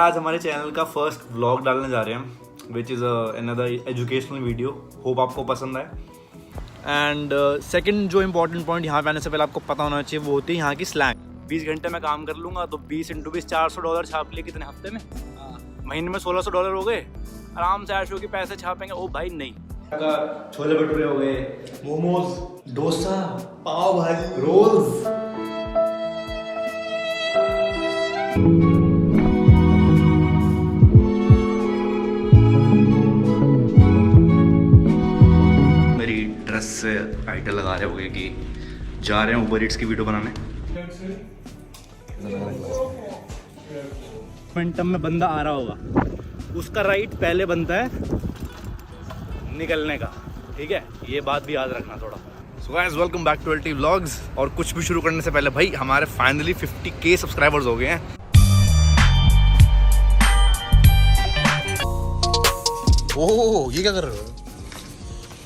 आज हमारे चैनल का फर्स्ट व्लॉग डालने जा रहे हैं which is another educational video. Hope आपको पसंद आए। एंड सेकंड जो इम्पोर्टेंट पॉइंट यहाँ पे आने से पहले आपको पता होना चाहिए वो होती है यहाँ की स्लैंग। 20 घंटे में काम कर लूँगा तो 20 × 20 $400 छाप लिए कितने हफ्ते में? महीने में $1600 हो गए। आराम से ऐशो के पैसे छापेंगे। ओ भाई नहीं, छोले भटूरे हो गए, मोमोज, डोसा, पाव भाजी, रोल्स। मेरी ड्रेस से टाइटल लगा रहे होंगे कि जा रहे हैं ऊबर ईट्स की वीडियो बनाने। मोमेंटम में बंदा आ रहा होगा, उसका राइट पहले बनता है निकलने का, ठीक है? ये बात भी याद रखना थोड़ा। So guys, welcome back to LT vlogs. और कुछ भी शुरू करने से पहले भाई हमारे फाइनली 50K सब्सक्राइबर्स हो गए हैं। ओह, ये क्या कर रहे हो?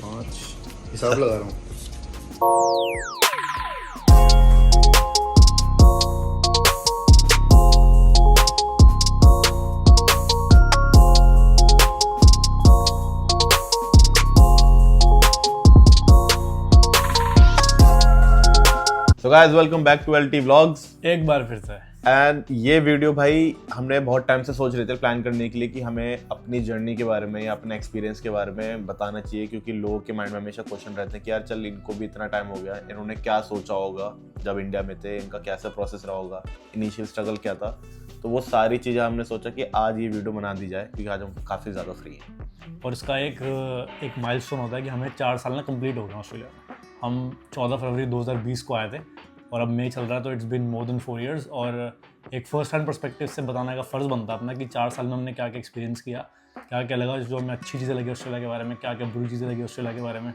5 हिसाब लगा रहा हूँ। So guys, welcome back to LT Vlogs। एक बार फिर से एंड ये वीडियो भाई हमने बहुत टाइम से सोच रहे थे प्लान करने के लिए कि हमें अपनी जर्नी के बारे में या अपने एक्सपीरियंस के बारे में बताना चाहिए, क्योंकि लोगों के माइंड में हमेशा क्वेश्चन रहते हैं कि यार चल इनको भी इतना टाइम हो गया, इन्होंने क्या सोचा होगा जब इंडिया में थे, इनका कैसा प्रोसेस रहा होगा, इनिशियल स्ट्रगल क्या था। तो वो सारी चीज़ें हमने सोचा कि आज ये वीडियो बना दी जाए, क्योंकि आज हम काफ़ी ज़्यादा फ्री हैं। और इसका एक माइलस्टोन होता है कि हमें 4 साल ना कंप्लीट हो गया ऑस्ट्रेलिया में। हम 14 फरवरी 2020 को आए थे और अब मई चल रहा है, तो it's been more than 4 years। और एक फर्स्ट हैंड पर्सपेक्टिव से बताने का फ़र्ज़ बनता है अपना कि 4 साल में हमने क्या क्या एक्सपीरियंस किया, क्या क्या लगा, जो हमें अच्छी चीज़ें लगी ऑस्ट्रेलिया के बारे में, क्या क्या बुरी चीज़ें लगी ऑस्ट्रेलिया के बारे में,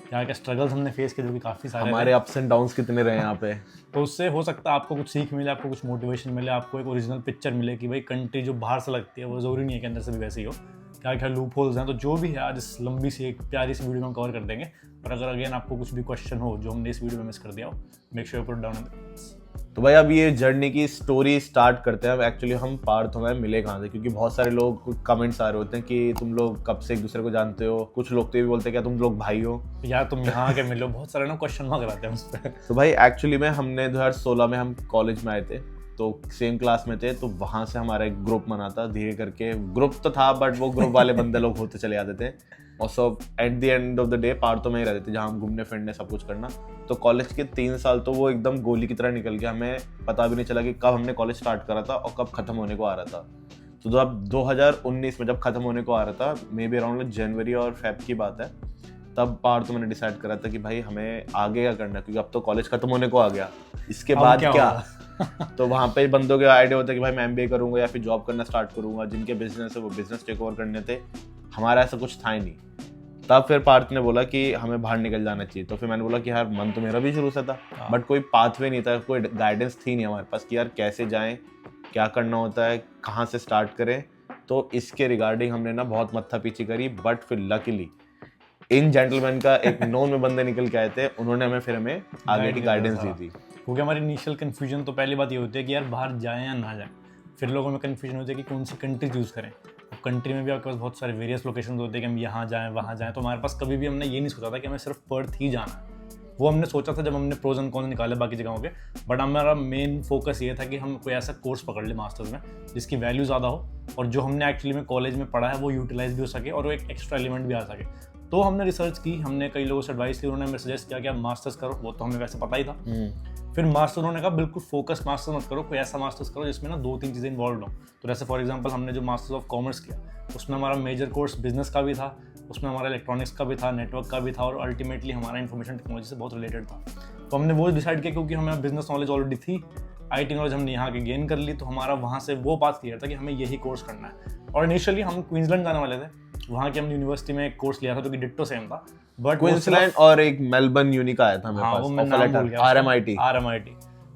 क्या क्या स्ट्रगल्स हमने फेस किए जो कि काफ़ी सारे हमारे अप्स एंड डाउन्स कितने रहे यहाँ पे। तो उससे हो सकता है आपको कुछ सीख मिले, आपको कुछ मोटिवेशन मिले, आपको एक ओरिजिनल पिक्चर मिले कि भाई कंट्री जो बाहर से लगती है वो ज़रूरी नहीं है कि अंदर से भी वैसे ही हो, क्या क्या लूप होल्स हैं। तो जो भी है आज इस लंबी सी एक प्यारी सी वीडियो में हम कवर कर देंगे। और अगर अगेन आपको कुछ भी क्वेश्चन हो जो हमने इस वीडियो में मिस कर दिया हो, make sure put down in the comments. तो भाई अब ये जर्नी की स्टोरी स्टार्ट करते हैं। अब एक्चुअली हम पार्थ हमें मिले कहाँ से, क्योंकि बहुत सारे लोग कमेंट्स आ रहे होते हैं कि तुम लोग कब से एक दूसरे को जानते हो। कुछ लोग तो ये भी बोलते हैं क्या तुम लोग भाई हो, यार तुम यहाँ आके मिलो, बहुत सारे ना क्वेश्चन मार्क आते हैं उस पर। तो भाई एक्चुअली में हमने 2016 में हम कॉलेज में आए थे, तो सेम क्लास में थे, तो वहाँ से हमारा एक ग्रुप बना था। धीरे करके ग्रुप तो था बट वो ग्रुप वाले बंदे लोग होते चले जाते थे, और सब at the end of the day पार्थ में ही रहते थे, जहाँ हम घूमने फिरने सब कुछ करना। तो कॉलेज के 3 साल तो वो एकदम गोली की तरह निकल गया, हमें पता भी नहीं चला कि कब हमने कॉलेज स्टार्ट करा था और कब खत्म होने को आ रहा था। तो अब 2019 में जब खत्म होने को आ रहा था, मे बी अराउंड जनवरी और फेब की बात है, तब पार्थ मैंने डिसाइड करा था कि भाई हमें आगे क्या करना है, क्योंकि अब तो कॉलेज खत्म होने को आ गया, इसके बाद क्या। तो वहाँ पे बंदों के आइडिया होता है कि भाई मैं MBA करूँगा या फिर जॉब करना स्टार्ट करूँगा, जिनके बिजनेस है वो बिजनेस टेक ओवर करने थे। हमारा ऐसा कुछ था ही नहीं। तब फिर पार्थ ने बोला कि हमें बाहर निकल जाना चाहिए। तो फिर मैंने बोला कि यार मन तो मेरा भी शुरू से था, बट कोई पाथवे नहीं था, कोई गाइडेंस थी नहीं हमारे पास कि यार कैसे जाएं, क्या करना होता है, कहाँ से स्टार्ट करें। तो इसके रिगार्डिंग हमने ना बहुत मत्था पीछी करी, बट फिर लकीली इन जेंटलमैन का एक नोन में बंदे निकल के आए थे, उन्होंने हमें आगे की गाइडेंस दी थी। क्योंकि हमारी इनिशियल कन्फ्यूजन तो पहली बात ये होती है कि यार बाहर जाएं या ना जाएं। फिर लोगों में कन्फ्यूजन होती है कि कौन सी कंट्री चूज़ करें। अब कंट्री में भी आपके पास बहुत सारे वेरियस लोकेशन होते हैं कि हम यहाँ जाएं वहाँ जाएं। तो हमारे पास कभी भी हमने ये नहीं सोचा था कि हमें सिर्फ पर्थ ही जाना है। वो हमने सोचा था जब हमने प्रोज एंड कॉन्स निकाले बाकी जगहों के, बट हमारा मेन फोकस ये था कि हम कोई ऐसा कोर्स पकड़ ले मास्टर्स में जिसकी वैल्यू ज़्यादा हो और जो हमने एक्चुअली में कॉलेज में पढ़ा है वो यूटिलाइज भी हो सके और वो एक एक्स्ट्रा एलिमेंट भी आ सके। तो हमने रिसर्च की, हमने कई लोगों से एडवाइस ली, उन्होंने हमें सजेस्ट किया कि आप मास्टर्स करो। वो तो हमें वैसे पता ही था। फिर मास्टर उन्होंने कहा बिल्कुल फोकस मास्टर्स मत करो, कोई ऐसा मास्टर्स करो जिसमें ना 2-3 चीज़ें इन्वॉल्व हो। तो जैसे फॉर एग्जांपल हमने जो मास्टर्स ऑफ कॉमर्स किया उसमें हमारा मेजर कोर्स बिजनेस का भी था, उसमें हमारा इलेक्ट्रॉनिक्स का भी था, नेटवर्क का भी था, और अल्टीमेटली हमारा इन्फॉर्मेशन टेक्नोलॉजी से बहुत रिलेटेड था। तो हमने वो डिसाइड किया क्योंकि हमें बिजनेस नॉलेज ऑलरेडी थी, IT नॉलेज हमने यहाँ के गेन कर ली, तो हमारा वहाँ से वो बात क्लियर था कि हमें यही कोर्स करना है। और इनिशियली हम क्वींसलैंड जाने वाले थे, वहाँ की हमने यूनिवर्सिटी में एक कोर्स लिया था जो कि डिट्टो सेम था, बट क्वींसलैंड और एक मेलबर्न यूनी का आया था मेरे पास, RMIT।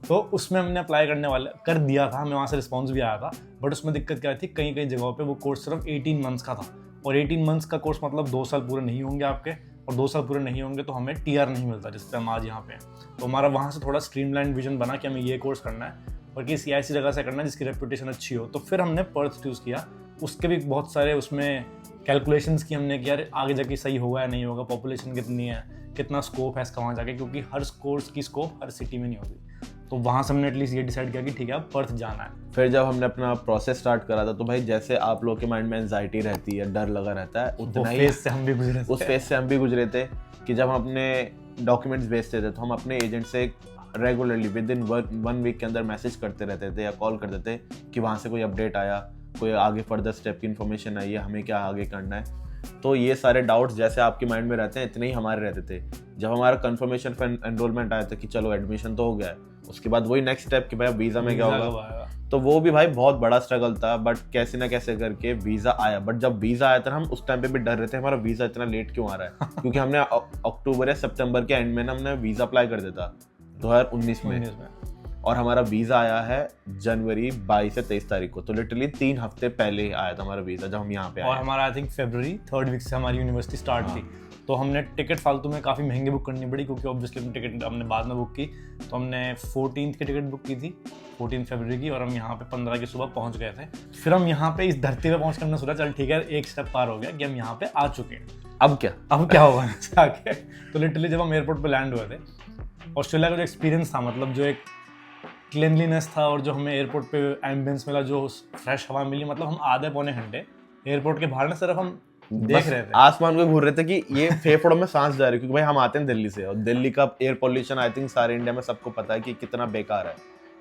तो उसमें हमने अप्लाई कर दिया था, हमें वहाँ से रिस्पॉन्स भी आया था। बट उसमें दिक्कत क्या थी, कई जगहों पे वो कोर्स सिर्फ 18 मंथ्स का था, और 18 मंथ्स का कोर्स मतलब 2 साल पूरे नहीं होंगे आपके, और 2 साल पूरे नहीं होंगे तो हमें TR नहीं मिलता, जिस पर हम आज यहाँ पे हैं। तो हमारा वहाँ से थोड़ा स्ट्रीमलाइन विजन बना कि हमें ये कोर्स करना है। और किसी ऐसी जगह से करना जिसकी रेपुटेशन अच्छी हो। तो फिर हमने पर्थ चूज़ किया। उसके भी बहुत सारे उसमें कैलकुलेशंस की हमने कि यार आगे जाके सही होगा या नहीं होगा, पॉपुलेशन कितनी है, कितना स्कोप है इसका वहाँ जाके, क्योंकि हर कोर्स की स्कोप हर सिटी में नहीं होगी। तो वहाँ से हमने एटलीस्ट ये डिसाइड किया कि ठीक है अब पर्थ जाना है। फिर जब हमने अपना प्रोसेस स्टार्ट करा था तो भाई जैसे आप लोग के माइंड में एंजाइटी रहती है, डर लगा रहता है, उतना ही फेज से हम भी गुजरे उस फेज से हम भी गुजरे थे कि जब हम अपने डॉक्यूमेंट्स भेजते थे तो हम अपने एजेंट से रेगुलरली विद इन 1 वीक के अंदर मैसेज करते रहते थे या कॉल करते थे कि वहाँ से कोई अपडेट आया, कोई आगे फर्दर स्टेप की इन्फॉर्मेशन आई है, हमें क्या आगे करना है। तो ये सारे डाउट्स जैसे आपके माइंड में रहते हैं इतने ही हमारे रहते थे। जब हमारा कंफर्मेशन फॉर एनरोलमेंट आया था कि चलो एडमिशन तो हो गया है, उसके बाद वही नेक्स्ट स्टेप कि भाई वीज़ा में क्या होगा। तो वो भी भाई बहुत बड़ा स्ट्रगल था, बट कैसे ना कैसे करके वीज़ा आया। बट जब वीज़ा आया था हम उस टाइम पे भी डर रहे थे हमारा वीज़ा इतना लेट क्यों आ रहा है क्योंकि हमने अक्टूबर या सितंबर के एंड में ना हमने वीज़ा अप्लाई कर दिया था 2019 में, और हमारा वीज़ा आया है जनवरी 22 से 23 तारीख को। तो लिटरली 3 हफ्ते पहले आया था हमारा वीज़ा जब हम यहाँ पे आए। और हमारा I think February 3rd week से हमारी यूनिवर्सिटी स्टार्ट थी। तो हमने टिकट फालतू में काफ़ी महंगी बुक करनी पड़ी, क्योंकि ऑब्वियसली हमने टिकट हमने बाद में बुक की। तो हमने 14 की टिकट बुक की थी, 14 फरवरी की, और हम यहाँ पे 15 की सुबह पहुँच गए थे। फिर हम यहाँ पे इस धरती पे पहुँच कर हमने सोचा चल ठीक है एक स्टेप पार हो गया कि हम यहाँ पे आ चुके हैं, अब क्या होगा यहाँ आके। तो लिटरली जब हम एयरपोर्ट पे लैंड हुए थे, ऑस्ट्रेलिया का जो एक्सपीरियंस था, मतलब जो एक क्लीनलीनेस था और जो हमें एयरपोर्ट पे एम्बियंस मिला, जो फ्रेश हवा मिली, मतलब हम आधे पौने घंटे एयरपोर्ट के बाहर ना सिर्फ हम देख रहे थे, आसमान को घूर रहे थे कि ये फेफड़ों में सांस जा रही है, क्योंकि भाई हम आते हैं दिल्ली से और दिल्ली का एयर पोल्यूशन आई थिंक सारे इंडिया में सबको पता है कि कितना बेकार है।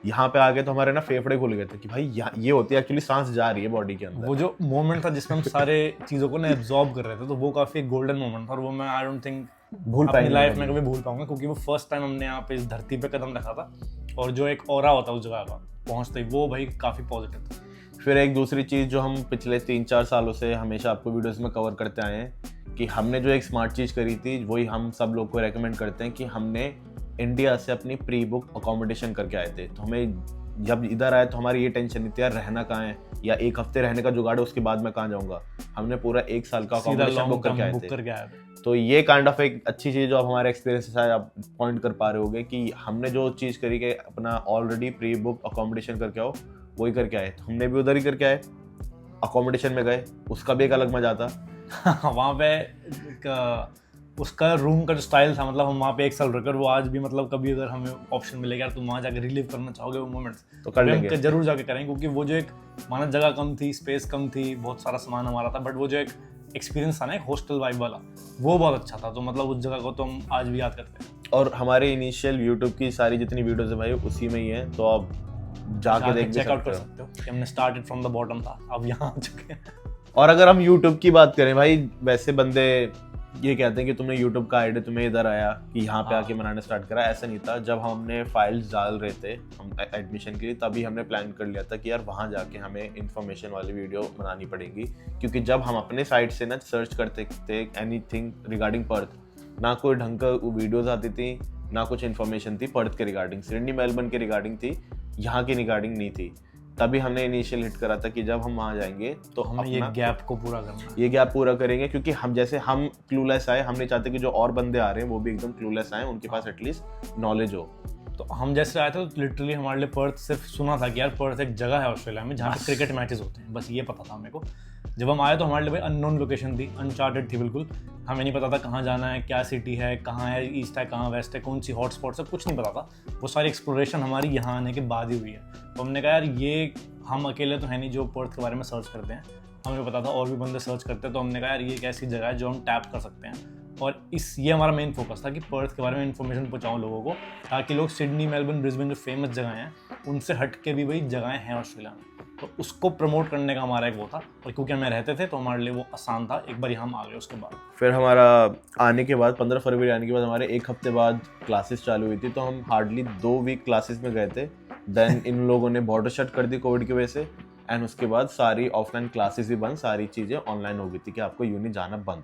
यहाँ पे आके तो हमारे ना फेफड़े खुल गए थे कि भाई ये होती है एक्चुअली सांस जा रही है बॉडी के अंदर। वो जो मोमेंट था जिसमें हम सारे चीज़ों को ना एब्जॉर्ब कर रहे थे, तो वो काफ़ी गोल्डन मोमेंट था, और वो मैं आई डोंट थिंक भूल अपनी लाइफ में कभी भूल पाऊंगा, क्योंकि वो फर्स्ट टाइम हमने यहाँ पे इस धरती पे कदम रखा था, और जो एक ऑरा होता है उस जगह का पहुँचते ही, वो भाई काफ़ी पॉजिटिव था। फिर एक दूसरी चीज़ जो हम पिछले 3-4 सालों से हमेशा आपको वीडियोस में कवर करते आए हैं कि हमने जो एक स्मार्ट चीज़ करी थी वही हम सब लोग को रेकमेंड करते हैं कि हमने इंडिया से अपनी प्री बुक अकोमोडेशन करके आए थे। तो हमें जब इधर आए तो हमारी ये टेंशन नहीं थी यार रहना कहाँ है, या 1 हफ्ते रहने का जुगाड़ है उसके बाद मैं कहाँ जाऊँगा। हमने पूरा 1 साल का अकोमोडेशन बुक करके आए थे। तो ये काइंड ऑफ एक अच्छी चीज़ जो आप हमारे एक्सपीरियंस से आप पॉइंट कर पा रहे होगे कि हमने जो चीज़ करी कि अपना ऑलरेडी प्री बुक अकोमोडेशन करके आओ, वही करके आए। तो हमने भी उधर ही करके आए, अकोमोडेशन में गए, उसका भी एक अलग मजा था। वहाँ पे उसका रूम का जो स्टाइल था, मतलब हम वहाँ पे 1 साल रहकर, वो आज भी मतलब कभी अगर हमें ऑप्शन मिलेगा यार तुम वहाँ जाकर रिलीव करना चाहोगे वो मोमेंट्स, तो कर लेंगे, जरूर जाके करेंगे। क्योंकि वो जो एक माना जगह कम थी, स्पेस कम थी, बहुत सारा सामान हमारा था, बट वो जो एक एक्सपीरियंस था ना एक हॉस्टल वाइब वाला, वो बहुत अच्छा था। तो मतलब उस जगह को तो हम आज भी याद करते हैं। और हमारे इनिशियल यूट्यूब की सारी जितनी वीडियोस है भाई उसी में ही है, तो आप जाके देख चेकआउट कर सकते हो कि हमने स्टार्टेड फ्रॉम द बॉटम था, अब यहाँ आ चुके हैं। और अगर हम यूट्यूब की बात करें भाई, वैसे बंदे ये कहते हैं कि तुमने यूट्यूब का आइडिया तुम्हें इधर आया कि यहाँ पे आके बनाना स्टार्ट करा, ऐसा नहीं था। जब हमने फाइल्स डाल रहे थे हम एडमिशन के लिए, तभी हमने प्लान कर लिया था कि यार वहाँ जाके हमें इन्फॉर्मेशन वाली वीडियो बनानी पड़ेगी, क्योंकि जब हम अपने साइट से ना सर्च करते थे एनीथिंग रिगार्डिंग पर्थ, ना कोई ढंग का वीडियोज आती थी, ना कुछ इन्फॉर्मेशन थी पर्थ के रिगार्डिंग, सिडनी मेलबर्न के रिगार्डिंग थी, यहाँ की रिगार्डिंग नहीं थी। तभी हमने इनिशियल हिट करा था कि जब हम वहाँ जाएंगे तो हमें ये गैप को पूरा करना है, ये गैप पूरा करेंगे, क्योंकि हम जैसे हम क्लूलेस आए, हम नहीं चाहते कि जो और बंदे आ रहे हैं वो भी एकदम क्लूलेस आए, उनके पास एटलीस्ट नॉलेज हो। तो हम जैसे आए थे तो लिटरली हमारे लिए पर्थ सिर्फ सुना था कि यार पर्थ एक जगह है ऑस्ट्रेलिया में जहाँ पे क्रिकेट मैचेस होते हैं, बस ये पता था मेरे को। जब हम आए तो हमारे लिए भाई अननोन लोकेशन थी, अनचार्टेड थी बिल्कुल, हमें नहीं पता था कहाँ जाना है, क्या सिटी है, कहाँ है ईस्ट है, कहाँ वेस्ट है, कौन सी हॉटस्पॉट, सब कुछ नहीं पता था। वो सारी एक्सप्लोरेशन हमारी यहाँ आने के बाद ही हुई है। तो हमने कहा यार ये हम अकेले तो है नहीं जो पर्थ के बारे में सर्च करते हैं, हमें पता था और भी बंदे सर्च करते हैं। तो हमने कहा यार ये एक ऐसी जगह है जो हम टैप कर सकते हैं, और ये हमारा मेन फोकस था कि पर्थ के बारे में इन्फॉर्मेशन पहुंचाऊं लोगों को, ताकि लोग सिडनी, मेलबर्न, ब्रिस्बेन जो फेमस जगह हैं उनसे हट के भी वही जगहें हैं ऑस्ट्रेलिया में, तो उसको प्रमोट करने का हमारा एक वो था। और क्योंकि हमें रहते थे तो हमारे लिए वो आसान था, एक बार हम आ गए उसके बाद। फिर हमारा आने के बाद 15 फरवरी आने के बाद हमारे 1 हफ्ते बाद क्लासेस चालू हुई थी, तो हम हार्डली 2 वीक क्लासेस में गए थे। देन इन लोगों ने बॉर्डर शट कर दी कोविड की वजह से, एंड उसके बाद सारी ऑफलाइन क्लासेस भी बंद, सारी चीज़ें ऑनलाइन हो गई थी कि आपको यूनी जाना बंद।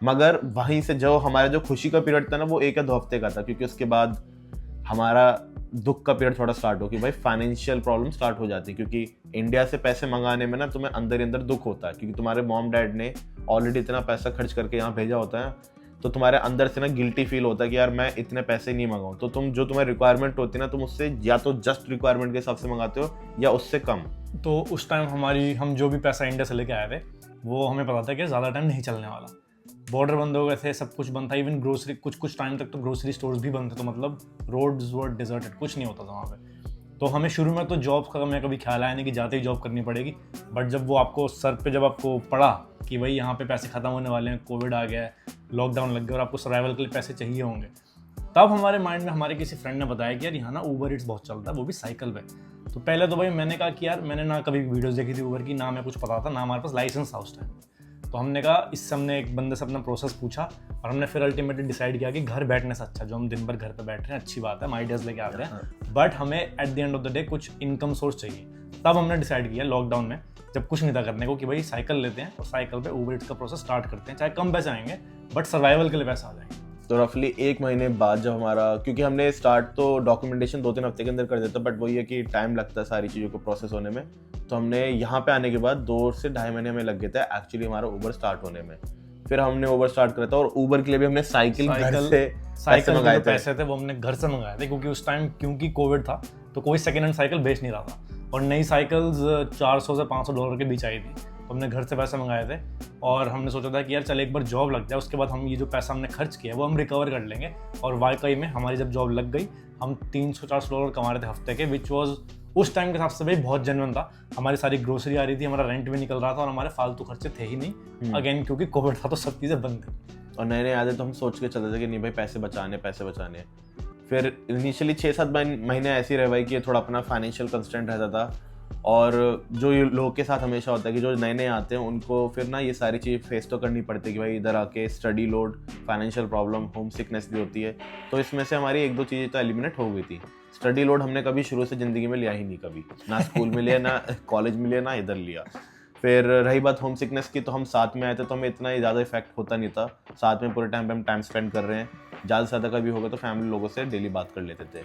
मगर वहीं से जो हमारा जो खुशी का पीरियड था ना वो 1 या 2 हफ्ते का था, क्योंकि उसके बाद हमारा दुख का पीरियड थोड़ा स्टार्ट हो कि भाई फाइनेंशियल प्रॉब्लम स्टार्ट हो जाती है, क्योंकि इंडिया से पैसे मंगाने में ना तुम्हें अंदर ही अंदर दुख होता है, क्योंकि तुम्हारे मॉम डैड ने ऑलरेडी इतना पैसा खर्च करके यहाँ भेजा होता है, तो तुम्हारे अंदर से ना गिल्टी फील होता है कि यार मैं इतने पैसे नहीं मंगाऊं, तो तुम जो तुम्हारी रिक्वायरमेंट होती है ना, तुम उससे या तो जस्ट रिक्वायरमेंट के हिसाब से मंगाते हो या उससे कम। तो उस टाइम हम जो भी पैसा इंडिया से लेके आए थे वो हमें पता था कि ज़्यादा टाइम नहीं चलने वाला। बॉर्डर बंद हो गए थे, सब कुछ बंद था, इवन ग्रोसरी कुछ टाइम तक तो ग्रोसरी स्टोर्स भी बंद थे, तो मतलब रोड्स वर डिजर्टेड, कुछ नहीं होता था वहाँ पे। तो हमें शुरू में तो जॉब का हमें कभी ख्याल आया नहीं कि जाते ही जॉब करनी पड़ेगी, बट जब वो आपको सर पे जब आपको पड़ा कि भाई यहाँ पे पैसे ख़त्म होने वाले हैं, कोविड आ गया है, लॉकडाउन लग गया और आपको सर्वाइवल के लिए पैसे चाहिए होंगे, तब हमारे माइंड में हमारे किसी फ्रेंड ने बताया कि यार यहाँ ना ऊबर ईट्स बहुत चलता है, वो भी साइकिल पे। तो पहले तो भाई मैंने कहा कि यार मैंने ना कभी वीडियोज़ देखी थी ऊबर की, ना मैं कुछ पता था, ना हमारे पास लाइसेंस था उस टाइम। तो हमने कहा, इससे हमने एक बंदे से अपना प्रोसेस पूछा और हमने फिर अल्टीमेटली डिसाइड किया कि घर बैठने से अच्छा, जो हम दिन भर घर पे बैठ रहे हैं अच्छी बात है, हम आइडियाज़ लेके आते हैं, बट हमें eight the end of the day कुछ इनकम सोर्स चाहिए। तब हमने डिसाइड किया लॉकडाउन में, जब कुछ नहीं था करने को, कि भाई साइकिल लेते हैं और साइकिल पे ऊबर ईट्स का प्रोसेस स्टार्ट करते हैं, चाहे कम पैसे आएंगे बट सर्वाइवल के लिए पैसा आ जाएंगे। तो रफली 1 महीने बाद जब हमारा, क्योंकि हमने स्टार्ट तो डॉक्यूमेंटेशन 2-3 हफ्ते के अंदर कर देता, बट वही है कि टाइम लगता है सारी चीज़ों को प्रोसेस होने में। तो हमने यहाँ पे आने के बाद 2 से ढाई महीने में लग गए थे एक्चुअली हमारा ऊबर स्टार्ट होने में। फिर हमने ऊबर स्टार्ट करा था और ऊबर के लिए भी हमने साइकिल मंगाए पैसे थे वो हमने घर से मंगाए थे, क्योंकि उस टाइम क्योंकि कोविड था तो कोई सेकेंड हैंड साइकिल बेच नहीं रहा था और नई साइकिल्स $400 से $500 के बीच आई थी। तो हमने घर से पैसे मंगाए थे और हमने सोचा था कि यार चल एक बार जॉब लग जाए, उसके बाद हम ये जो पैसा हमने खर्च किया वो हम रिकवर कर लेंगे। और वाकई में हमारी जब जॉब लग गई, हम $300-400 कमा रहे थे हफ्ते के, विच वॉज उस टाइम के हिसाब से भाई बहुत जेन्युइन था। हमारी सारी ग्रोसरी आ रही थी, हमारा रेंट भी निकल रहा था और हमारे फालतू खर्चे थे ही नहीं। अगेन क्योंकि कोविड था तो सब चीज़ें बंद थी और नए नए आते तो हम सोच के चलते थे कि नहीं भाई पैसे बचाने। फिर इनिशियली 6-7 महीने ऐसे ही रहे भाई कि थोड़ा अपना फाइनेंशियल कंस्ट्रेंट रहता था। और जो लोगों के साथ हमेशा होता है कि जो नए आते हैं उनको फिर ना ये सारी चीज़ फेस तो करनी पड़ती है कि भाई इधर आके study load, financial problem, home sickness भी होती है। तो इसमें से हमारी 1-2 चीज़ें तो एलिमिनेट हो गई थी। स्टडी लोड हमने कभी शुरू से ज़िंदगी में लिया ही नहीं, कभी ना स्कूल में लिया, ना कॉलेज में लिया, ना इधर लिया। फिर रही बात होम सिकनेस की, तो हम साथ में आए थे तो हमें इतना ज़्यादा इफेक्ट होता नहीं था। साथ में पूरे टाइम पे हम टाइम स्पेंड कर रहे हैं, ज़्यादा से ज़्यादा कभी होगा तो फैमिली लोगों से डेली बात कर लेते थे।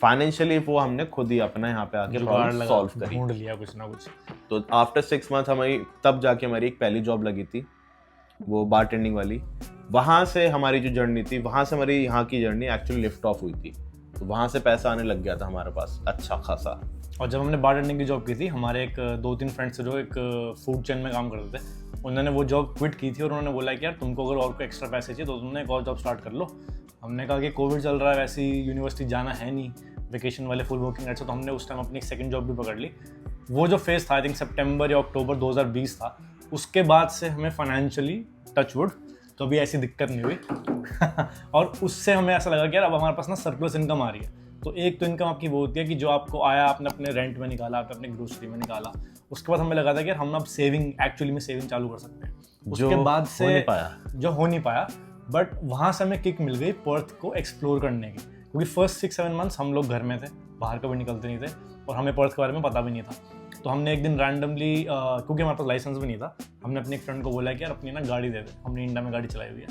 फाइनेंशियली वो हमने खुद ही अपना यहाँ पे आके प्रॉब्लम सॉल्व करी, ढूंढ लिया कुछ ना कुछ। तो आफ्टर 6 मंथ हमारी तब जाके हमारी एक पहली जॉब लगी थी, वो बारटेंडिंग वाली। वहाँ से हमारी जो जर्नी थी, वहाँ से हमारी यहाँ की जर्नी एक्चुअली लिफ्ट ऑफ हुई थी। तो वहाँ से पैसा आने लग गया था हमारे पास अच्छा खासा। और जब हमने बारटेंडिंग की जॉब की थी, हमारे एक 2-3 फ्रेंड्स जो एक फूड चेन में काम करते थे, उन्होंने वो जॉब क्विट की थी और उन्होंने बोला कि यार तुमको अगर और कोई एक्स्ट्रा पैसे चाहिए तो तुमने एक और जॉब स्टार्ट कर लो। हमने कहा कि कोविड चल रहा है, वैसे ही यूनिवर्सिटी जाना है नहीं, वेकेशन वाले फुल वर्किंग ऐसे, तो हमने उस टाइम अपनी सेकंड जॉब भी पकड़ ली। वो जो फेज़ था आई थिंक सितंबर या अक्टूबर 2020 था। उसके बाद से हमें फाइनेंशियली टचवुड कभी ऐसी दिक्कत नहीं हुई और उससे हमें ऐसा लगा कि यार अब हमारे पास ना सरप्लस इनकम आ रही है। तो एक तो इनकम आपकी वो होती है कि जो आपको आया आपने अपने रेंट में निकाला, आपने अपने ग्रोसरी में निकाला। उसके बाद हमें लगा था कि यार हम अब एक्चुअली में सेविंग चालू कर सकते हैं। उसके बाद से जो हो नहीं पाया, बट वहाँ से हमें किक मिल गई पर्थ को एक्सप्लोर करने की, क्योंकि फर्स्ट 6-7 मंथ्स हम लोग घर में थे, बाहर कभी निकलते नहीं थे और हमें पर्थ के बारे में पता भी नहीं था। तो हमने एक दिन रैंडमली, क्योंकि हमारे पास लाइसेंस भी नहीं था, हमने अपने एक फ्रेंड को बोला कि यार अपनी ना गाड़ी दे दे, हमने इंडिया में गाड़ी चलाई हुई है,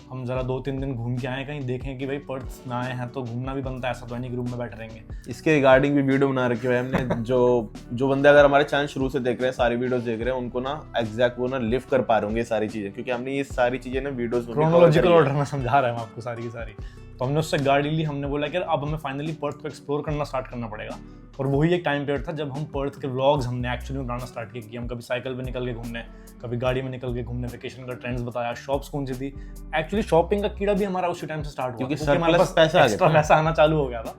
हम ज़रा 2-3 दिन घूम के आए, कहीं देखें कि भाई पर्थ ना आए हैं तो घूमना भी बनता है, ऐसा तो नहीं कि रूम में बैठे रहेंगे। इसके रिगार्डिंग भी वीडियो बना रखी है हमने। जो बंदे अगर हमारे चैनल शुरू से देख रहे हैं, सारी वीडियोस देख रहे हैं, उनको ना एग्जैक्ट वो ना लिव कर पा रहे होंगे सारी चीज़ें, क्योंकि हमने ये सारी चीज़ें ना वीडियोस में क्रोनोलॉजिकल ऑर्डर में समझा रहे हैं आपको सारी की सारी। तो हमने उससे गाड़ी ली, हमने बोला कि अब हमें फाइनली पर्थ को एक्सप्लोर करना स्टार्ट करना पड़ेगा। और वही एक टाइम पीरियड था जब हम पर्थ के व्लॉग्स हमने एक्चुअली में बनाना स्टार्ट किए कि हम कभी साइकिल पे निकल के घूमने, कभी गाड़ी में निकल के घूमने, वेकेशन का ट्रेंड्स बताया, शॉप्स कौन सी थी। एक्चुअली शॉपिंग का कीड़ा भी हमारा उसी टाइम से स्टार्ट हुआ, क्योंकि हमारे पास पैसा आना चालू हो गया था।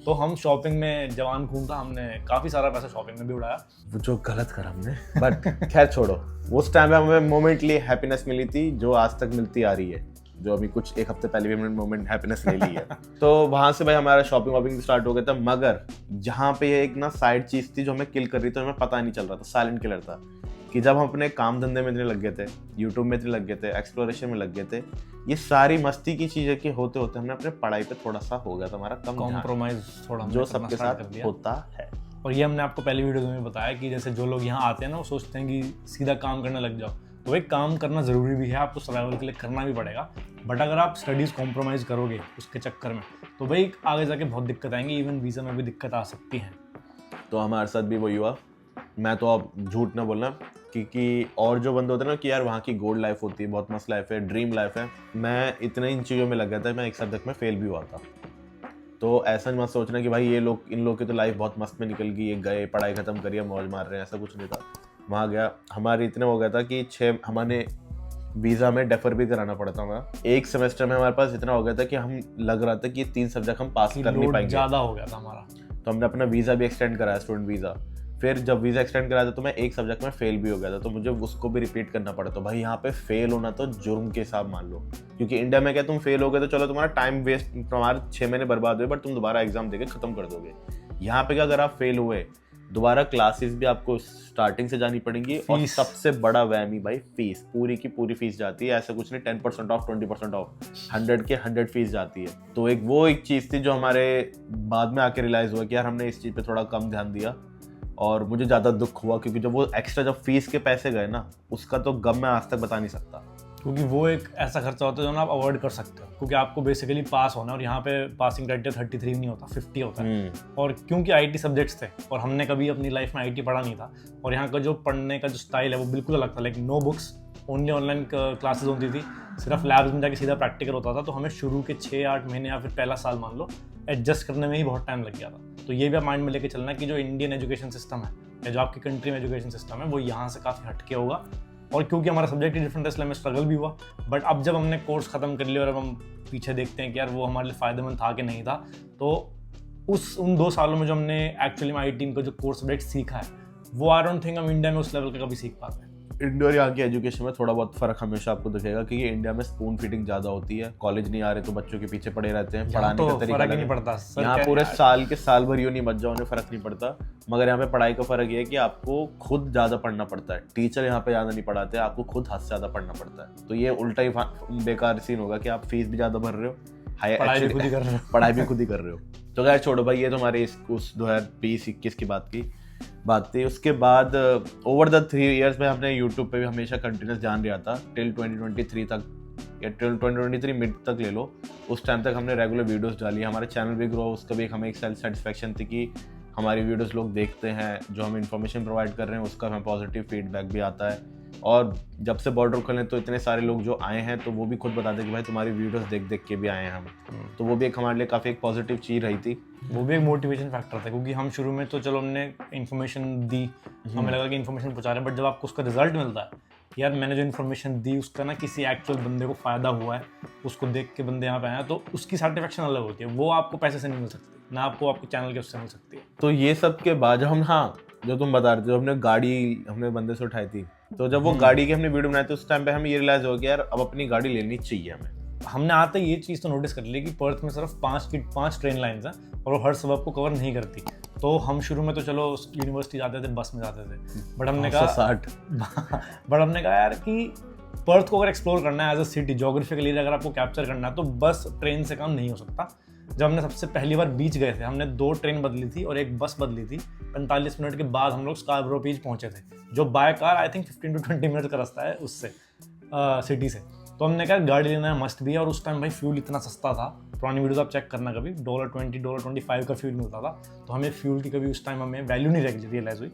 तो हम शॉपिंग में जवान खून था, हमने काफ़ी सारा पैसा शॉपिंग में भी उड़ाया। वो जो गलत करा हमने, बट खैर छोड़ो। उस टाइम में हमें मोमेंटली हैप्पीनेस मिली थी जो आज तक मिलती आ रही है, जो अभी कुछ 1 हफ्ते पहले भी हमने मोमेंट हैप्पीनेस ले ली है। तो वहाँ से भाई हमारा शॉपिंग वॉपिंग स्टार्ट हो गया था। मगर जहाँ पे ये एक ना साइड चीज़ थी जो हमें किल कर रही थी, हमें पता नहीं चल रहा था, साइलेंट किलर था, कि जब हम अपने काम धंधे में इतने लग गए थे, यूट्यूब में इतने लग गए थे, एक्सप्लोरेशन में लग गए थे, ये सारी मस्ती की चीज़ें के होते होते हमने अपने पढ़ाई पे थोड़ा सा हो गया था हमारा कॉम्प्रोमाइज, थोड़ा जो सबके साथ होता है। और ये हमने आपको पहली वीडियो में बताया कि जैसे जो लोग यहाँ आते हैं ना, वो सोचते हैं कि सीधा काम करने लग जाओ, तो एक काम करना ज़रूरी भी है, आपको सर्वाइवल के लिए करना भी पड़ेगा। बट अगर आप स्टडीज़ कॉम्प्रोमाइज़ करोगे उसके चक्कर में, तो भाई आगे जाके बहुत दिक्कत आएंगी, इवन वीज़ा में भी दिक्कत आ सकती है। तो हमारे साथ भी वही हुआ। मैं तो अब झूठ ना बोलना, क्योंकि और जो बंदे होते हैं ना कि यार वहाँ की गोल्ड लाइफ होती है, बहुत मस्त लाइफ है, ड्रीम लाइफ है, मैं इतने इन चीज़ों में लग गया था, मैं एक सब्जेक्ट में फेल भी हुआ था। तो ऐसा मत सोचना कि भाई ये लोग, इन लोग की तो लाइफ बहुत मस्त में निकल गई, ये गए पढ़ाई खत्म करी मौज मार रहे हैं, ऐसा कुछ नहीं था। वहाँ गया, हमारे इतने हो गया था कि हमारे वीज़ा में डेफर भी कराना पड़ता था। एक सेमेस्टर में हमारे पास इतना हो गया था कि हम लग रहा था कि 3 सब्जेक्ट हम पास कर नहीं पाएंगे, ज़्यादा हो गया था हमारा। तो हमने अपना वीज़ा भी एक्सटेंड कराया, स्टूडेंट वीज़ा। फिर जब वीज़ा एक्सटेंड कराया था तो मैं एक सब्जेक्ट में फेल भी हो गया था, तो मुझे उसको भी रिपीट करना पड़ा। तो भाई यहाँ पे फेल होना तो जुर्म के हिसाब मान लो, क्योंकि इंडिया में क्या तुम फेल हो गए तो चलो तुम्हारा टाइम वेस्ट, तुम्हारे 6 महीने बर्बाद हुए, बट तुम दोबारा एग्जाम देके खत्म कर दोगे। यहाँ पे क्या, अगर आप फेल हुए दोबारा क्लासेस भी आपको स्टार्टिंग से जानी पड़ेंगी, और सबसे बड़ा वहमी भाई फीस, पूरी की पूरी फीस जाती है। ऐसा कुछ नहीं 10% ऑफ, 20% ऑफ, 100 के 100 फीस जाती है। तो एक चीज़ थी जो हमारे बाद में आके रियलाइज़ हुआ कि यार हमने इस चीज़ पे थोड़ा कम ध्यान दिया, और मुझे ज़्यादा दुख हुआ, क्योंकि जब वो एक्स्ट्रा जब फीस के पैसे गए ना, उसका तो गम मैं आज तक बता नहीं सकता। क्योंकि वो एक ऐसा खर्चा होता है जो ना आप अवॉइड कर सकते हो, क्योंकि आपको बेसिकली पास होना है, और यहाँ पे पासिंग क्राइटेरिया 33 नहीं होता, 50 होता है। और क्योंकि आईटी सब्जेक्ट्स थे और हमने कभी अपनी लाइफ में आईटी पढ़ा नहीं था, और यहाँ का जो पढ़ने का जो स्टाइल है वो बिल्कुल अलग था। Like no books, only online classes होती थी, सिर्फ लैब्स में जाके सीधा प्रैक्टिकल होता था। तो हमें शुरू के 6-8 महीने या फिर पहला साल मान लो एडजस्ट करने में ही बहुत टाइम लग गया था। तो ये भी आप माइंड में लेके चलना कि जो इंडियन एजुकेशन सिस्टम है या जो आपकी कंट्री में एजुकेशन सिस्टम है वो यहाँ से काफ़ी हटके होगा। और क्योंकि हमारा सब्जेक्ट ही डिफरेंट है इसलिए हमें स्ट्रगल भी हुआ। बट अब जब हमने कोर्स ख़त्म कर लिया और अब हम पीछे देखते हैं कि यार वो हमारे लिए फ़ायदेमंद था कि नहीं था, तो उन 2 सालों में जो हमने एक्चुअली में आईटी का जो कोर्स सब्जेक्ट सीखा है वो आई डोंट थिंक हम इंडिया में उस लेवल का कभी सीख पाते हैं। इंडिया और यहाँ की एजुकेशन में थोड़ा बहुत फर्क हमेशा आपको दिखेगा, क्योंकि इंडिया में स्पून फीडिंग ज़्यादा होती है, कॉलेज नहीं आ रहे तो बच्चों के पीछे पड़े रहते हैं, पढ़ाने का तरीका नहीं पड़ता। यहाँ पूरे साल के साल भर नहीं मत जाओ, उन्हें फर्क नहीं पड़ता। मगर यहाँ पे पढ़ाई का फर्क ये है कि आपको खुद ज़्यादा पढ़ना पड़ता है, टीचर यहाँ पे ज़्यादा नहीं पढ़ाते, आपको खुद हद से ज़्यादा पढ़ना पड़ता है। तो ये उल्टा ही बेकार सीन होगा कि आप फीस भी ज़्यादा भर रहे हो, पढ़ाई भी खुद ही कर रहे हो। तो खैर छोड़ो भाई, ये तो हमारे उस 2020-21 की बात थी। उसके बाद ओवर द 3 इयर्स में हमने यूट्यूब पे भी हमेशा कंटिन्यूस ध्यान दिया था, टिल 2023 तक या टिल 2023 मिड तक ले लो, उस टाइम तक हमने रेगुलर वीडियोस डाली। हमारे चैनल भी ग्रो, उसका भी हमें एक सेल्फ सेटिस्फेक्शन थी कि हमारी वीडियोस लोग देखते हैं, जो हम इन्फॉर्मेशन प्रोवाइड कर रहे हैं उसका हमें पॉजिटिव फीडबैक भी आता है। और जब से बॉर्डर खोले तो इतने सारे लोग जो आए हैं तो वो भी खुद बताते हैं कि भाई तुम्हारी वीडियोस देख देख के भी आए हैं हम। तो वो भी एक हमारे लिए काफ़ी एक पॉजिटिव चीज़ रही थी, वो भी एक मोटिवेशन फैक्टर था। क्योंकि हम शुरू में तो चलो हमने इन्फॉर्मेशन दी, हमें लगा कि इन्फॉर्मेशन पहुंचा रहे हैं, बट जब आपको उसका रिजल्ट मिलता है, यार मैंने जो इन्फॉर्मेशन दी उसका ना किसी एक्चुअल बंदे को फ़ायदा हुआ है, उसको देख के बंदे यहाँ पे आए, तो उसकी सेटिस्फेक्शन अलग होती है। वो आपको पैसे से नहीं मिल सकती, ना आपको आपके चैनल के उससे मिल सकती है। तो ये सब के बाद जब हम, हाँ जो तुम बता रहे थे, हमने गाड़ी हमने बंदे से उठाई थी, तो जब वो गाड़ी की हमने वीडियो बनाई थी उस टाइम पे हमें ये रियलाइज हो गया यार अब अपनी गाड़ी लेनी चाहिए हमें। हमने आते ये चीज़ तो नोटिस कर ली कि पर्थ में सिर्फ 5 ट्रेन लाइन्स हैं और वो हर सबब को कवर नहीं करती। तो हम शुरू में तो चलो यूनिवर्सिटी जाते थे, बस में जाते थे, बट हमने कहा यार कि पर्थ को अगर एक्सप्लोर करना है एज अ सिटी, जोग्राफिकली अगर आपको कैप्चर करना है तो बस ट्रेन से काम नहीं हो सकता। जब हमने सबसे पहली बार बीच गए थे, हमने 2 ट्रेन बदली थी और एक बस बदली थी। 45 मिनट के बाद हम लोग स्कार्बरो बीच पहुंचे थे, जो by car I think 15 to 20 minute का रास्ता है उससे, सिटी से। तो हमने कहा गाड़ी लेना है, मस्ट भी है। और उस टाइम भाई फ्यूल इतना सस्ता था, पुरानी वीडियोस आप चेक करना कभी, $20, $25 का फ्यूल मिलता था। तो हमें फ्यूल की कभी उस टाइम हमें वैल्यू नहीं रियलाइज़ हुई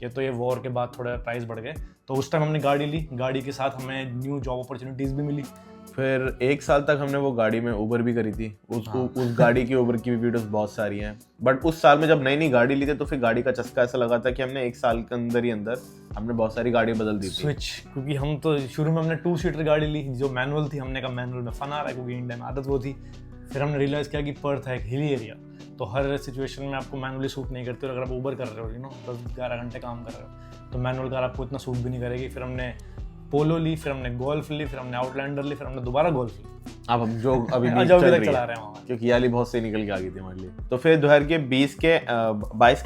कि तो ये वॉर के बाद थोड़ा प्राइस बढ़ गए। तो उस टाइम हमने गाड़ी ली, गाड़ी के साथ हमें न्यू जॉब अपॉर्चुनिटीज़ भी मिली। फिर 1 साल तक हमने वो गाड़ी में उबर भी करी थी, उस गाड़ी की उबर की भी वीडियोस बहुत सारी हैं। बट उस साल में जब नई गाड़ी ली थी तो फिर गाड़ी का चस्का ऐसा लगा था कि हमने 1 साल के अंदर हमने बहुत सारी गाड़ी बदल दी थी, स्विच। क्योंकि हम तो शुरू में हमने 2 सीटर गाड़ी ली जो मैनुअल थी, हमने कहा मैनुअल में फन आ रहा है क्योंकि इंडिया में आदत वो थी। फिर हमने रियलाइज़ किया कि पर्थ है एक हिली एरिया, तो हर सिचुएशन में आपको मैनुअली सूट नहीं करती। और अगर आप उबर कर रहे हो 10-11 घंटे काम कर रहे हो तो मैनुअल कार आपको इतना सूट भी नहीं करेगी। फिर हमने पोलो ली, फिर हमने गोल्फ ली, फिर हमने आउटलैंडर ली, फिर हमने दोबारा गोल्फ ली। अब हम जो अभी चला रहे हैं क्योंकि याली बहुत सही निकल के आ गई थी हमारे लिए। तो फिर 2022 के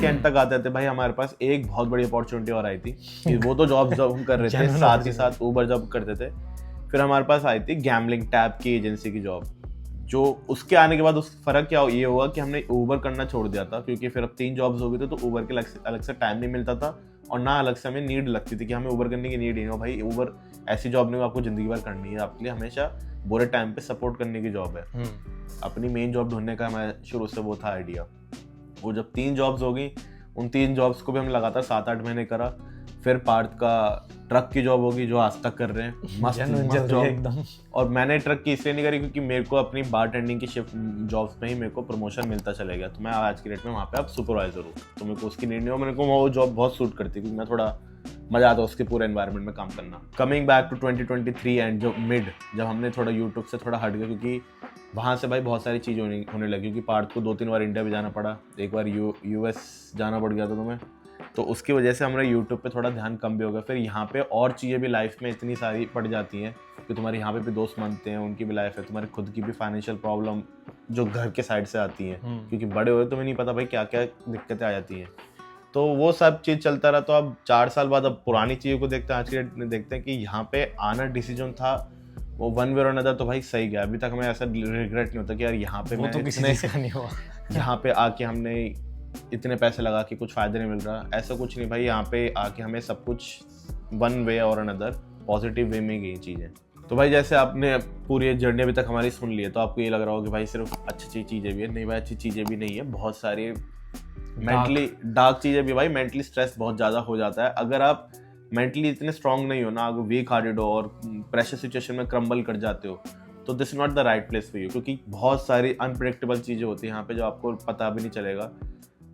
एंड तक आते थे भाई, हमारे पास एक बहुत बड़ी अपॉर्चुनिटी और आई थी कि वो तो जॉब हम कर रहे थे, साथ ही साथ उबर जॉब करते थे। फिर हमारे पास आई थी गैम्बलिंग टैब की एजेंसी की जॉब, जो उसके आने के बाद उस फर्क क्या ये हुआ कि हमने उबर करना छोड़ दिया था, क्योंकि फिर अब 3 जॉब्स हो गई थी तो उबर के अलग से टाइम नहीं मिलता था और ना अलग से हमें नीड लगती थी कि हमें उबर करने की नीड ही नहीं हो। भाई उबर ऐसी जॉब नहीं हो आपको जिंदगी भर करनी है, आपके लिए हमेशा बुरे टाइम पे सपोर्ट करने की जॉब है। अपनी मेन जॉब ढूंढने का हमारा शुरू से वो था आइडिया। वो जब 3 जॉब्स हो गई, उन 3 जॉब्स को भी हम लगातार 7-8 महीने करा। फिर पार्थ का ट्रक की जॉब होगी जो आज तक कर रहे हैं, मस्त जल्दी जॉब। एकदम। और मैंने ट्रक की इसलिए नहीं करी क्योंकि मेरे को अपनी बार टेंडिंग की शिफ्ट जॉब्स में ही मेरे को प्रमोशन मिलता चला गया, तो मैं आज की डेट में वहाँ पे अब सुपरवाइजर हूँ, तो मेरे को उसकी नीड नहीं हो। मेरे को वो जॉब बहुत सूट करती है क्योंकि मैं थोड़ा मजा आता है उसके पूरे एनवायरनमेंट में काम करना। कमिंग बैक टू 2023 एंड जो मिड, जब हमने थोड़ा यूट्यूब से थोड़ा हट गया क्योंकि वहाँ से भाई बहुत सारी चीज़ें होने लगी, क्योंकि पार्थ को 2-3 बार इंडिया भी जाना पड़ा, एक बार यूएस जाना पड़ गया था तुम्हें, तो उसकी वजह से हमारा यूट्यूब पे थोड़ा ध्यान कम भी हो गया। फिर यहाँ पे और चीज़ें भी लाइफ में इतनी सारी पड़ जाती हैं कि तुम्हारे यहाँ पे भी दोस्त बनते हैं, उनकी भी लाइफ है, तुम्हारी खुद की भी फाइनेंशियल प्रॉब्लम जो घर के साइड से आती है, क्योंकि बड़े हुए तुम्हें नहीं पता भाई क्या क्या दिक्कतें आ जाती हैं। तो वो सब चीज़ चलता रहा। तो अब 4 साल बाद अब पुरानी चीज़ों को देखते हैं, आज के डेट में देखते हैं कि यहाँ पे आना डिसीजन था वो वन वे और अनदर, तो भाई सही गया। अभी तक हमें ऐसा रिग्रेट नहीं होता कि यार यहाँ पे वो तो किसी से नहीं हुआ, यहाँ पे आके हमने इतने पैसे लगा के कुछ फ़ायदा नहीं मिल रहा, ऐसा कुछ नहीं भाई। यहाँ पे आके हमें सब कुछ वन वे और अनदर पॉजिटिव वे में गई चीज़ें। तो भाई जैसे आपने पूरी जर्नी अभी तक हमारी सुन ली है, तो आपको ये लग रहा हो कि भाई सिर्फ अच्छी चीज़ें भी है। नहीं भाई, अच्छी चीज़ें भी नहीं है, बहुत सारी मेंटली डार्क चीज़ें भी। भाई मेंटली स्ट्रेस बहुत ज़्यादा हो जाता है अगर आप मेंटली इतने स्ट्रांग नहीं हो ना, अगर वीक हार्टेड हो और प्रेशर सिचुएशन में क्रम्बल कर जाते हो, तो this is not the right place for you, क्योंकि बहुत सारी अनप्रेडिक्टेबल चीज़ें होती हैं यहाँ पे जो आपको पता भी नहीं चलेगा।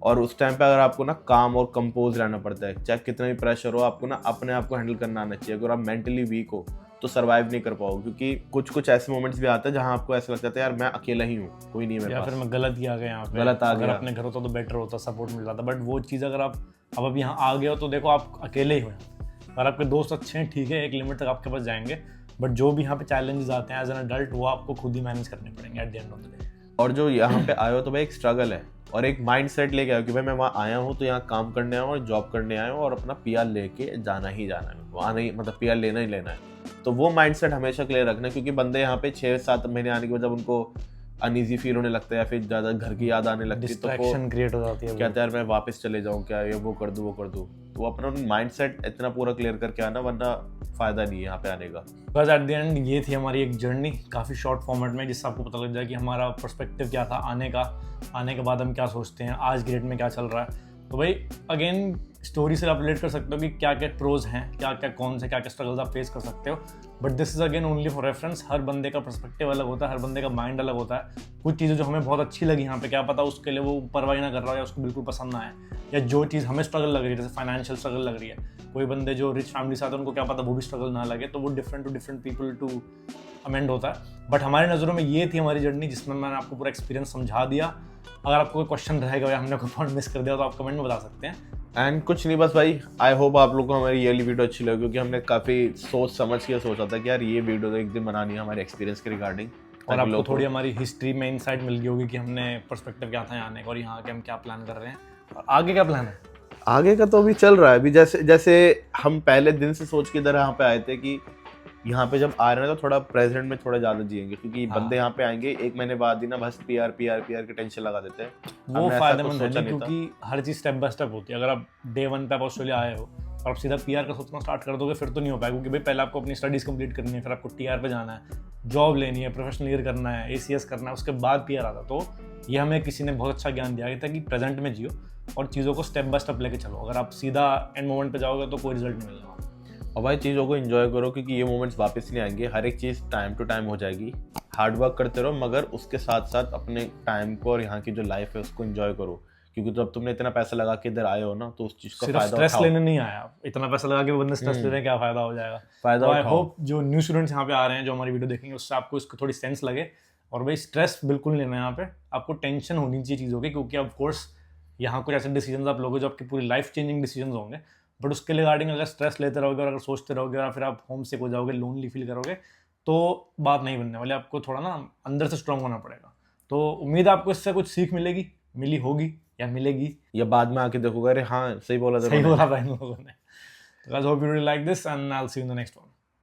और उस टाइम पे अगर आपको ना काम और कंपोज रहना पड़ता है, चाहे कितना भी प्रेशर हो, आपको ना अपने आप को हैंडल करना आना चाहिए। अगर आप मेंटली वीक हो तो सर्वाइव नहीं कर पाओगे, क्योंकि कुछ कुछ ऐसे मोमेंट्स भी आते हैं जहाँ आपको ऐसा लगता है यार मैं अकेला ही हूँ, कोई नहीं है मेरे या पास, फिर मैं गलत ही आ गया यहाँ पे, गलत आ अगर गया। अपने घर होता तो बेटर होता, सपोर्ट मिल जाता। बट वो चीज़ अगर आप अब यहाँ आ गए हो तो देखो आप अकेले ही हो। अगर आपके दोस्त अच्छे हैं ठीक है, एक लिमिट तक आपके पास जाएंगे, बट जो भी यहाँ पे चैलेंजेस आते हैं एज एन अडल्ट वो आपको खुद ही मैनेज करने पड़ेंगे eight the end of the day. और जो यहाँ पे आए हो तो भाई एक स्ट्रगल है और एक माइंड सेट लेके आयो कि भाई मैं वहाँ आया हूँ तो यहाँ काम करने आया हूँ और जॉब करने आया हूँ और अपना पीआर लेके जाना ही जाना है, वहाँ नहीं मतलब पीआर लेना ही लेना है। तो वो माइंड सेट हमेशा क्लियर रखना, क्योंकि बंदे यहाँ पे 6-7 महीने आने के बाद जब उनको अनईजी फील होने लगता है या फिर ज़्यादा घर की याद आने लगती है तो डिस्ट्रैक्शन क्रिएट हो जाती है, कहते हैं यार मैं वापस चले जाऊँ क्या, ये वो कर दूँ वो कर दूँ। तो अपना माइंड सेट इतना पूरा क्लियर करके आना, वरना फ़ायदा नहीं है यहाँ पे आने का। बस एट द एंड ये थी हमारी एक जर्नी काफ़ी शॉर्ट फॉर्मेट में, जिससे आपको पता लग जाए कि हमारा पर्सपेक्टिव क्या था आने के बाद हम क्या सोचते हैं, आज की डेट में क्या चल रहा है। तो भाई अगेन स्टोरी से आप रिलेट कर सकते हो कि क्या क्या प्रोज हैं, क्या क्या कौन से क्या क्या स्ट्रगल्स आप फेस कर सकते हो, but this is again only for reference. हर बंदे का पर्सपेक्टिव अलग होता है, हर बंदे का माइंड अलग होता है। कुछ चीज़ें जो हमें बहुत अच्छी लगी यहाँ पे, क्या पता उसके लिए वो परवाही ना कर रहा हो या उसको बिल्कुल पसंद ना आए, या जो चीज़ हमें स्ट्रगल लग रही है जैसे फाइनेंशियल स्ट्रगल लग रही है, कोई बंदे जो रिच फैमिली से आते हैं उनको क्या पता वो भी स्ट्रगल ना लगे, तो वो different to different people to amend होता है। बट हमारी नज़रों में ये थी हमारी जर्नी, जिसमें मैंने आपको पूरा एक्सपीरियंस समझा दिया। अगर आपको कोई क्वेश्चन रहेगा या हमने कोई पॉइंट मिस कर दिया तो आप कमेंट में बता सकते हैं। एंड कुछ नहीं, बस भाई आई होप आप लोगों को हमारी ये वाली वीडियो अच्छी लगी, क्योंकि हमने काफ़ी सोच समझ के सोचा था कि यार ये वीडियो तो एक दिन बनानी है हमारे एक्सपीरियंस के रिगार्डिंग, और आपको थोड़ी हमारी हिस्ट्री में इंसाइट मिल गई होगी कि हमने पर्सपेक्टिव क्या था यहाँ आने का और यहाँ आके हम क्या प्लान कर रहे हैं और आगे क्या प्लान है। आगे का तो अभी चल रहा है। अभी जैसे हम पहले दिन से सोच के इधर यहाँ पे आए थे कि यहाँ पे जब आ रहे हैं तो थोड़ा प्रेजेंट में थोड़ा ज़्यादा जिएंगे, क्योंकि बंदे यहाँ पे आएंगे 1 महीने बाद ही ना बस पीआर की टेंशन लगा देते हैं। वो फायदेमंद है नहीं, क्योंकि हर चीज़ स्टेप बाय स्टेप होती है। अगर आप डे 1 पे आप ऑस्ट्रेलिया आए हो और आप सीधा पीआर का सोचना स्टार्ट कर दोगे फिर तो नहीं हो पाएगा, क्योंकि भाई पहले आपको अपनी स्टडीज़ कंप्लीट करनी है, फिर आपको टीआर पे जाना है, जॉब लेनी है, प्रोफेशनल ईयर करना है, एसीएस करना है, उसके बाद पीआर आता। तो ये हमें किसी ने बहुत अच्छा ज्ञान दिया था कि प्रेजेंट में जियो और चीज़ों को स्टेप बाय स्टेप लेके चलो। अगर आप सीधा एंड मोमेंट पे जाओगे तो कोई रिजल्ट नहीं मिलेगा। और भाई चीज़ों को एंजॉय करो, क्योंकि ये मोमेंट्स वापस नहीं आएंगे। हर एक चीज़ टाइम टू टाइम हो जाएगी। हार्ड वर्क करते रहो, मगर उसके साथ साथ अपने टाइम को और यहाँ की जो लाइफ है उसको एंजॉय करो, क्योंकि जब तुमने इतना पैसा लगा के इधर आए हो ना तो उस चीज़ का फायदा स्ट्रेस लेने नहीं आया। इतना पैसा लगा के बंदे स्ट्रेस ले रहे हैं, क्या फायदा हो जाएगा। फायदा आई होप जो न्यू स्टूडेंट्स यहाँ पे आ रहे हैं जो हमारी वीडियो देखेंगे उससे आपको इसको थोड़ी सेंस लगे। और भाई स्ट्रेस बिल्कुल नहीं लेना है यहाँ पे, आपको टेंशन होनी चाहिए चीज़ों की, क्योंकि ऑफ कोर्स यहाँ कुछ ऐसे डिसीजन आप लोगे जो आपकी पूरी लाइफ चेंजिंग डिसीजन होंगे। बट उसके रिगार्डिंग अगर स्ट्रेस लेते रहोगे और अगर सोचते रहोगे और फिर आप होम सिक हो जाओगे, लोनली फील करोगे, तो बात नहीं बनने वाली। आपको थोड़ा ना अंदर से स्ट्रांग होना पड़ेगा। तो उम्मीद है आपको इससे कुछ सीख मिलेगी, मिली होगी या मिलेगी, या बाद में आके देखोगे अरे हाँ सही बोला था इन लोगों ने। तो guys, hope you really like this and I'll see you in the next one.